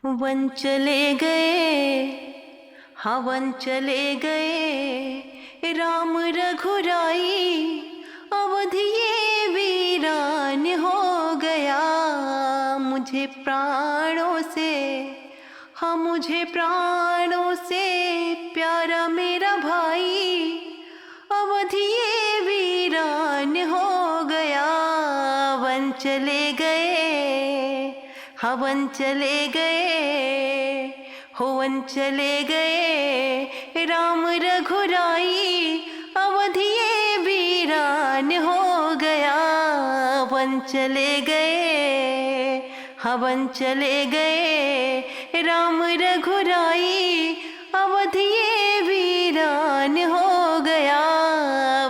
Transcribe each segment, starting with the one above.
One चले गए, हाँ वन चले गए, राम रघुराई, अवधि ये वीरान हो गया। मुझे प्राणों से, हाँ मुझे प्राणों से प्यारा मेरा भाई, अवधि ये वीरान हो गया। वन चले गए, हाँ वन चले गए, हो वन चले गए, राम रघुराई, अवधि ये वीरान हो गया। वन चले गए, हाँ वन चले गए, राम रघुराई, अवधि ये वीरान हो गया।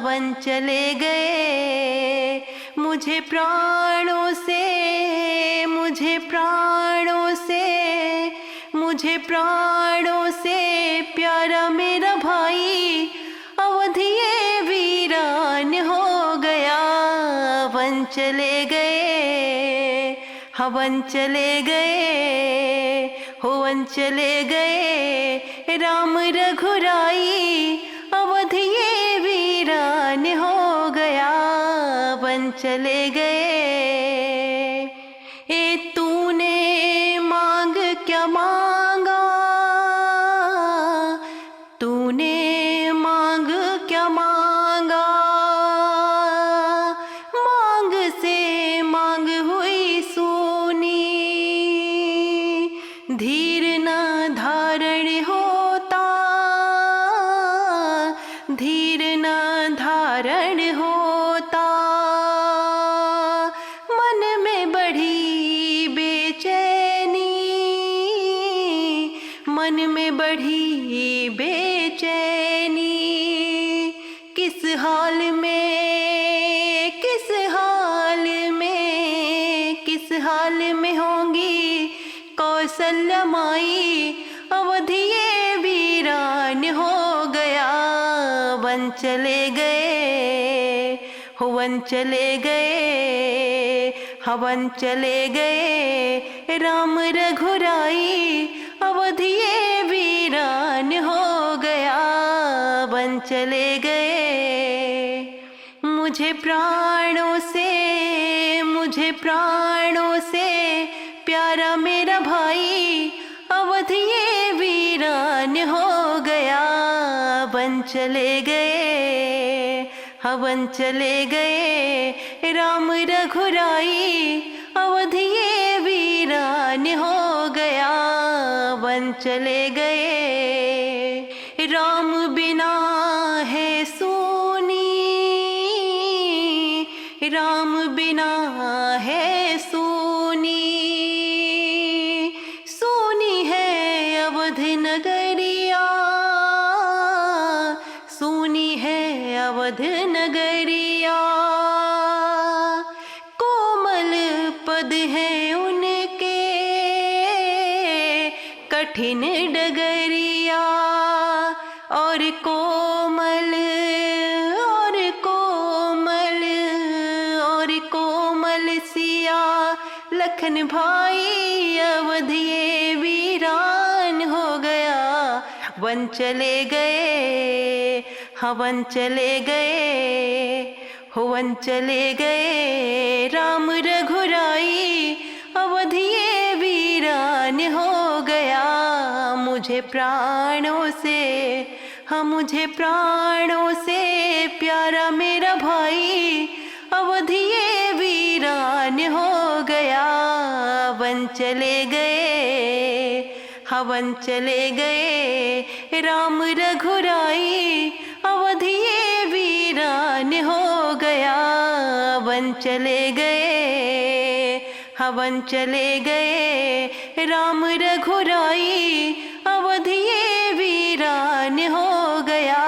वन चले गए, मुझे प्राणों से, मुझे प्राणों से, मुझे प्राणों से प्यारा मेरा भाई, अवधि ये वीरान हो गया। वन चले गए, हाँ वन चले गए, हो वन चले गए, राम रघुराई, अवधि ये वीरान हो गया। वन चले गए। ए तूने मांग क्या मांगा, तूने मांग क्या मांगा, मांग से मांग हुई सोनी, धीर न धारण होता, धीर न धारण होता, मन में बढ़ी बेचैनी, मन में बढ़ी बेचैनी, किस हाल में, किस हाल में, किस हाल में होंगी कौशल्या माई, अवधि ये वीरान हो गया। वन चले गए, हो वन चले गए, हाँ वन चले गए, राम रघुराई, अवधि ये वीरान हो गया। वन चले गए, मुझे प्राणों से, मुझे प्राणों से प्यारा मेरा भाई, अवधि ये वीरान हो गया। वन चले गए, हाँ वन चले गए, राम रघुराई, अवधि ये वीरान हो गया। वन चले गए, राम बिना है सूनी, राम बिना है सूनी, सूनी है अवध नगरिया, सूनी है अवध नगरिया, कोमल पद है उनके, कठिन डगरिया, और कोमल, और कोमल, और कोमल सिया लखन भाई, अवधि ये वीरान हो गया। वन चले गए, हाँ वन चले गए, हो वन चले गए, राम रघुराई, अवधि ये वीरान हो गया। मुझे प्राणों से, हाँ मुझे प्राणों से प्यारा मेरा भाई, अवधि ये वीरान हो गया। वन चले गए, हाँ वन चले गए, राम रघुराई, अवधि ये वीरान हो गया। वन चले गए, हाँ वन चले गए, राम रघुराई, अवधि ये वीरान हो गया।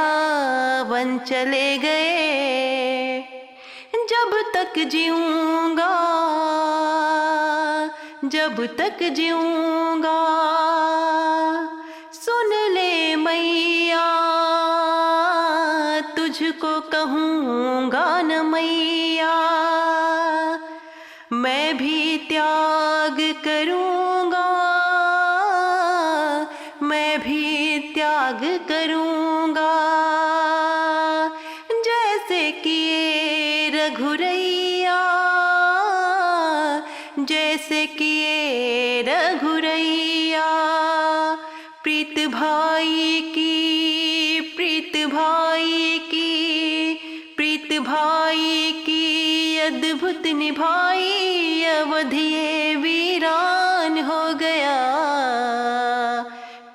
वन चले गए, जब तक जीऊंगा, जब तक जीऊंगा, सुन ले मैया, तुझको कहूँगा न मैया, मैं भी त्याग करूँगा, त्याग करूँगा। जैसे किए रघुरैया, जैसे किए रघुरैया। प्रीत भाई की, प्रीत भाई की, प्रीत भाई की अद्भुत निभाई। अवधिये वीरान हो गया।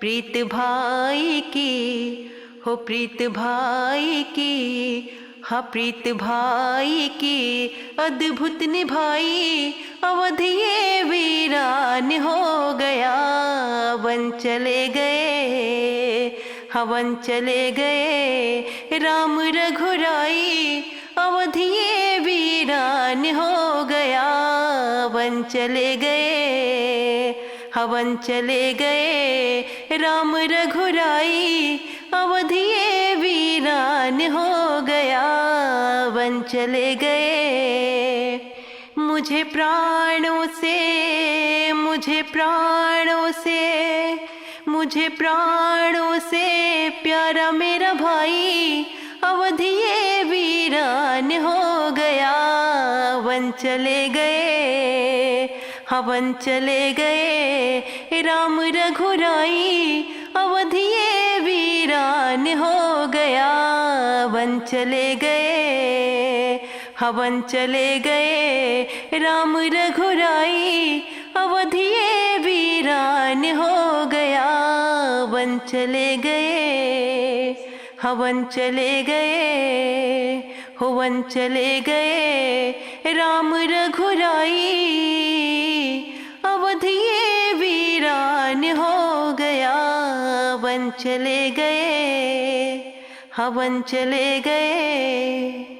प्रीत भाई की, हो प्रीत भाई की, हाँ प्रीत भाई की अद्भुत निभाई। अवधिये वीरान हो गया। वन चले गए, हवन चले गए राम रघुराई। अवधिये वीरान हो गया। वन चले गए, हवन चले गए राम रघुराई। अवधिये वीरान हो गया। वन चले गए। मुझे प्राणों से, मुझे प्राणों से, मुझे प्राणों से प्यारा मेरा भाई। अवधिये वीरान हो गया। वन चले गए, हवन चले गए राम रघुराई। अवधिये वीरान हो गया। वन चले गए, हवन चले गए राम रघुराई। अवधिये वीरान हो गया। वन चले गए, हवन चले गए, वन चले गए राम रघुराई। अवधिये वीरान हो गया। वन चले गए, हवन चले गए।